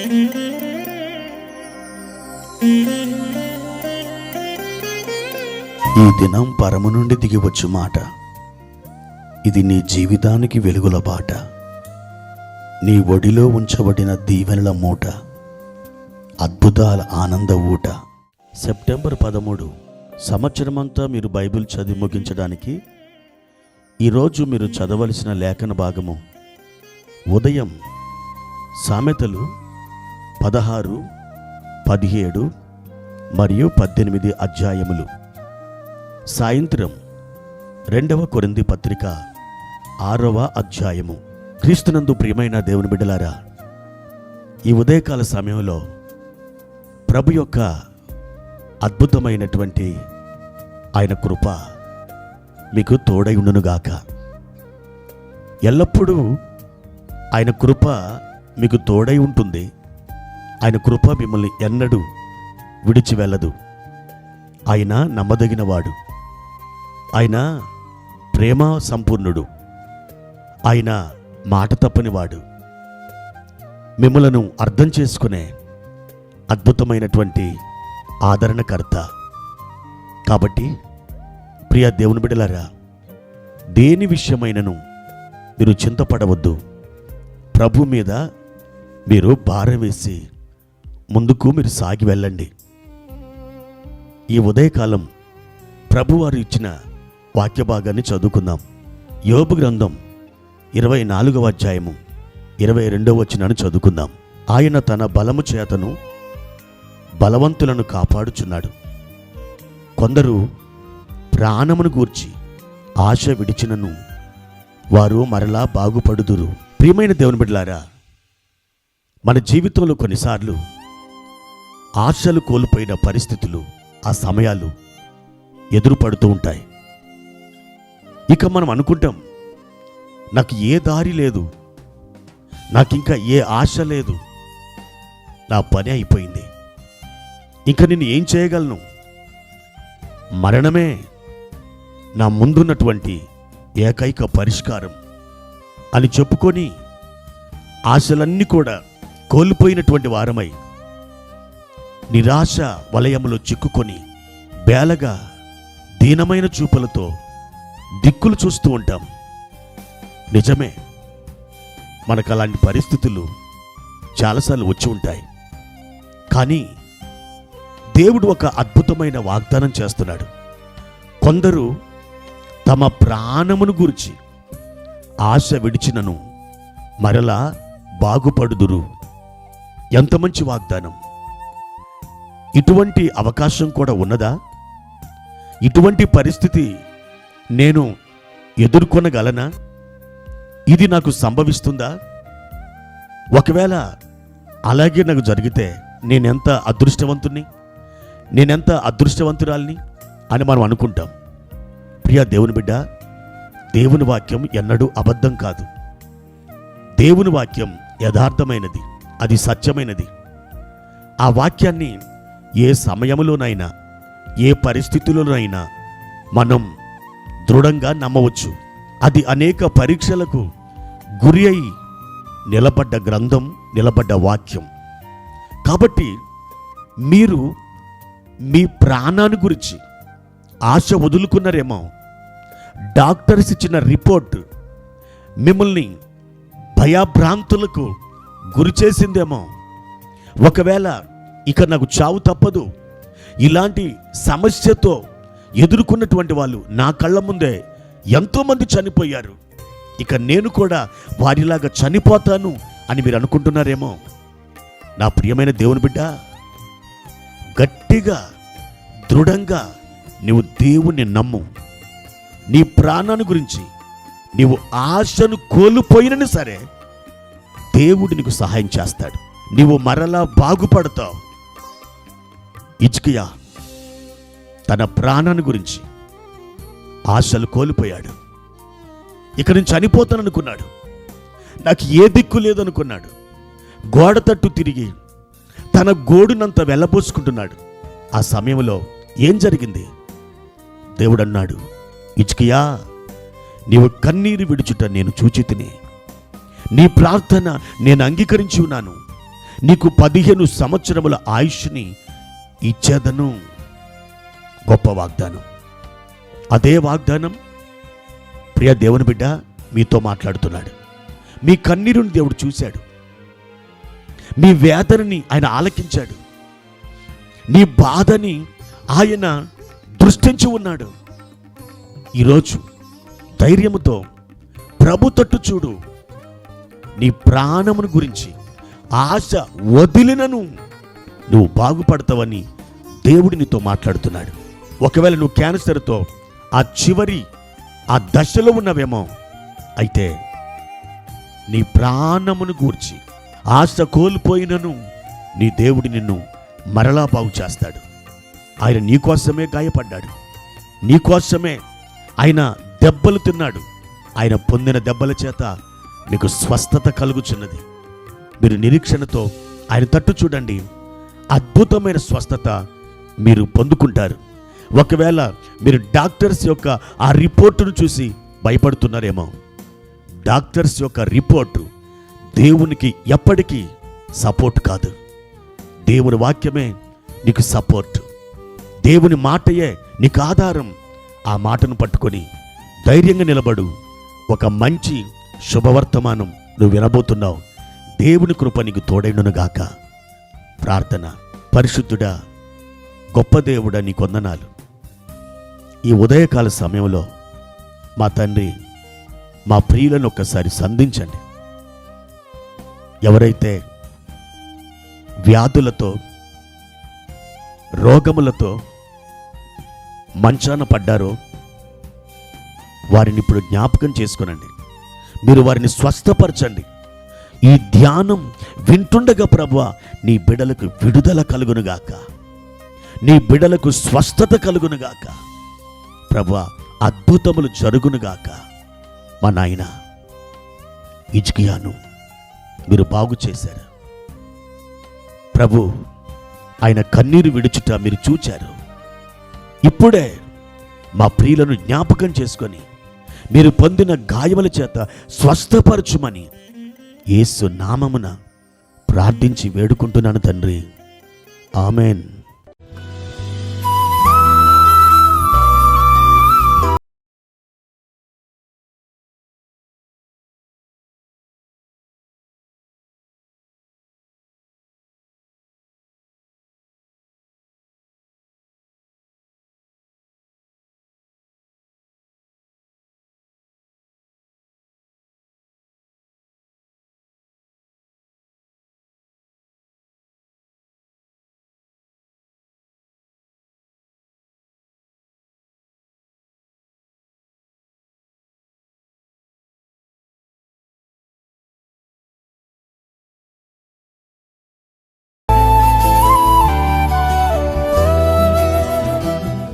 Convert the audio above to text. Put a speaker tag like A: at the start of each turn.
A: ఈ దినం పరము నుండి దిగివచ్చు మాట. ఇది నీ జీవితానికి వెలుగుల బాట. నీ ఒడిలో ఉంచబడిన దీవెనల మూట, అద్భుతాల ఆనంద ఊట. సెప్టెంబర్ 13 సంవత్సరమంతా మీరు బైబిల్ చదివి ముగించడానికి ఈరోజు మీరు చదవలసిన లేఖన భాగము ఉదయం సామెతలు 16, 17 మరియు 18 అధ్యాయములు. సాయంత్రం 2వ కొరింథీ పత్రిక 6వ అధ్యాయము. క్రీస్తునందు ప్రియమైన దేవుని బిడ్డలారా, ఈ ఉదయకాల సమయంలో ప్రభు యొక్క అద్భుతమైనటువంటి ఆయన కృప మీకు తోడై ఉండునుగాక. ఎల్లప్పుడూ ఆయన కృప మీకు తోడై ఉంటుంది. ఆయన కృప మిమ్మల్ని ఎన్నడూ విడిచి వెళ్ళదు. ఆయన నమ్మదగినవాడు, ఆయన ప్రేమ సంపూర్ణుడు, ఆయన మాట తప్పనివాడు, మిమ్మలను అర్థం చేసుకునే అద్భుతమైనటువంటి ఆదరణకర్త. కాబట్టి ప్రియ దేవుని బిడ్డలారా, దేని విషయమైనను మీరు చింతపడవద్దు. ప్రభు మీద మీరు భారం వేసి ముందుకు మీరు సాగి వెళ్ళండి. ఈ ఉదయకాలం ప్రభువారు ఇచ్చిన వాక్య భాగాన్ని చదువుకుందాం. యోబు గ్రంథం 24వ అధ్యాయము 22వ వచనాన్ని చదువుకుందాం. ఆయన తన బలము చేతను బలవంతులను కాపాడుచున్నాడు. కొందరు ప్రాణమును గూర్చి ఆశ విడిచినను వారు మరలా బాగుపడుదురు. ప్రియమైన దేవుని బిడ్డలారా, మన జీవితంలో కొన్నిసార్లు ఆశలు కోల్పోయిన పరిస్థితులు, ఆ సమయాలు ఎదురుపడుతూ ఉంటాయి. ఇక మనం అనుకుంటాం, నాకు ఏ దారి లేదు, నాకింకా ఏ ఆశ లేదు, నా పని అయిపోయింది, ఇంకా నేను ఏం చేయగలను, మరణమే నా ముందున్నటువంటి ఏకైక పరిష్కారం అని చెప్పుకొని ఆశలన్నీ కూడా కోల్పోయినటువంటి వారమై నిరాశ వలయములో చిక్కుకొని బేలగా దీనమైన చూపులతో దిక్కులు చూస్తూ ఉంటాం. నిజమే, మనకు అలాంటి పరిస్థితులు చాలాసార్లు వచ్చి ఉంటాయి. కానీ దేవుడు ఒక అద్భుతమైన వాగ్దానం చేస్తున్నాడు. కొందరు తమ ప్రాణమును గురించి ఆశ విడిచినను మరలా బాగుపడుదురు. ఎంత మంచి వాగ్దానం! ఇటువంటి అవకాశం కూడా ఉన్నదా? ఇటువంటి పరిస్థితి నేను ఎదుర్కొనగలనా? ఇది నాకు సంభవిస్తుందా? ఒకవేళ అలాగే నాకు జరిగితే నేనెంత అదృష్టవంతుణ్ణి, నేనెంత అదృష్టవంతురాల్ని అని మనం అనుకుంటాం. ప్రియ దేవుని బిడ్డ, దేవుని వాక్యం ఎన్నడూ అబద్ధం కాదు. దేవుని వాక్యం యథార్థమైనది, అది సత్యమైనది. ఆ వాక్యాన్ని ఏ సమయంలోనైనా, ఏ పరిస్థితుల్లోనైనా మనం దృఢంగా నమ్మవచ్చు. అది అనేక పరీక్షలకు గురి అయి నిలబడ్డ గ్రంథం, నిలబడ్డ వాక్యం. కాబట్టి మీరు మీ ప్రాణాన్ని గురించి ఆశ వదులుకున్నారేమో, డాక్టర్స్ ఇచ్చిన రిపోర్ట్ మిమ్మల్ని భయభ్రాంతులకు గురి చేసిందేమో, ఒకవేళ ఇక నాకు చావు తప్పదు, ఇలాంటి సమస్యతో ఎదుర్కొన్నటువంటి వాళ్ళు నా కళ్ళ ముందే ఎంతోమంది చనిపోయారు, ఇక నేను కూడా వారిలాగా చనిపోతాను అని మీరు అనుకుంటున్నారేమో. నా ప్రియమైన దేవుని బిడ్డ, గట్టిగా దృఢంగా నీవు దేవుణ్ణి నమ్ము. నీ ప్రాణాన్ని గురించి నీవు ఆశను కోల్పోయినని సరే దేవుడు నీకు సహాయం చేస్తాడు. నీవు మరలా బాగుపడతావు. హిజ్కియా తన ప్రాణాన్ని గురించి ఆశలు కోల్పోయాడు. ఇక నేను చనిపోతాననుకున్నాడు, నాకు ఏ దిక్కు లేదనుకున్నాడు. గోడ తట్టు తిరిగి తన గోడునంత వెళ్ళబోసుకుంటున్నాడు. ఆ సమయంలో ఏం జరిగింది? దేవుడు అన్నాడు, హిజ్కియా, నీవు కన్నీరు విడుచుట నేను చూచి తిని, నీ ప్రార్థన నేను అంగీకరించి ఉన్నాను. నీకు 15 సంవత్సరముల ఆయుష్ని ఇచ్చేదను. గొప్ప వాగ్దానం. అదే వాగ్దానం ప్రియ దేవుని బిడ్డ మీతో మాట్లాడుతున్నాడు. మీ కన్నీరుని దేవుడు చూశాడు. మీ వేదనని ఆయన ఆలకించాడు. నీ బాధని ఆయన దృష్టించి ఉన్నాడు. ఈరోజు ధైర్యముతో ప్రభు తట్టు చూడు. నీ ప్రాణమును గురించి ఆశ వదిలినను నువ్వు బాగుపడతావని దేవుడు నీతో మాట్లాడుతున్నాడు. ఒకవేళ నువ్వు క్యాన్సర్తో ఆ దశలో ఉన్నవేమో, అయితే నీ ప్రాణమును గూర్చి ఆశ కోల్పోయినను నీ దేవుడు నిన్ను మరలా బాగు చేస్తాడు. ఆయన నీకోసమే గాయపడ్డాడు. నీకోసమే ఆయన దెబ్బలు తిన్నాడు. ఆయన పొందిన దెబ్బల చేత మీకు స్వస్థత కలుగుచున్నది. మీరు నిరీక్షణతో ఆయన తట్టు చూడండి. అద్భుతమైన స్వస్థత మీరు పొందుకుంటారు. ఒకవేళ మీరు డాక్టర్స్ యొక్క ఆ రిపోర్టును చూసి భయపడుతున్నారేమో, డాక్టర్స్ యొక్క రిపోర్టు దేవునికి ఎప్పటికీ సపోర్ట్ కాదు. దేవుని వాక్యమే నీకు సపోర్ట్. దేవుని మాటయే నీకు ఆధారం. ఆ మాటను పట్టుకొని ధైర్యంగా నిలబడు. ఒక మంచి శుభవర్తమానం నువ్వు వినబోతున్నావు. దేవుని కృప నీకు తోడైనగాక. ప్రార్థన. పరిశుద్ధుడా, గొప్ప దేవుడా, నీ వందనాలు. ఈ ఉదయకాల సమయంలో మా తండ్రి, మా ప్రియులను ఒక్కసారి సంధించండి. ఎవరైతే వ్యాధులతో, రోగములతో మంచాన పడ్డారో వారిని ఇప్పుడు జ్ఞాపకం చేసుకునండి. మీరు వారిని స్వస్థపరచండి. ఈ ధ్యానం వింటుండగా ప్రభువా, నీ బిడ్డలకు విడుదల కలుగునుగాక, నీ బిడ్డలకు స్వస్థత కలుగునుగాక. ప్రభువా, అద్భుతములు జరుగునుగాక. మా నాయన హిజ్కియాను మీరు బాగు చేశారు ప్రభు. ఆయన కన్నీరు విడుచుట మీరు చూచారు. ఇప్పుడే మా ప్రియులను జ్ఞాపకం చేసుకొని మీరు పొందిన గాయముల చేత స్వస్థపరచుమని యేసు నామమున ప్రార్థించి వేడుకుంటున్నాను తండ్రి. ఆమెన్.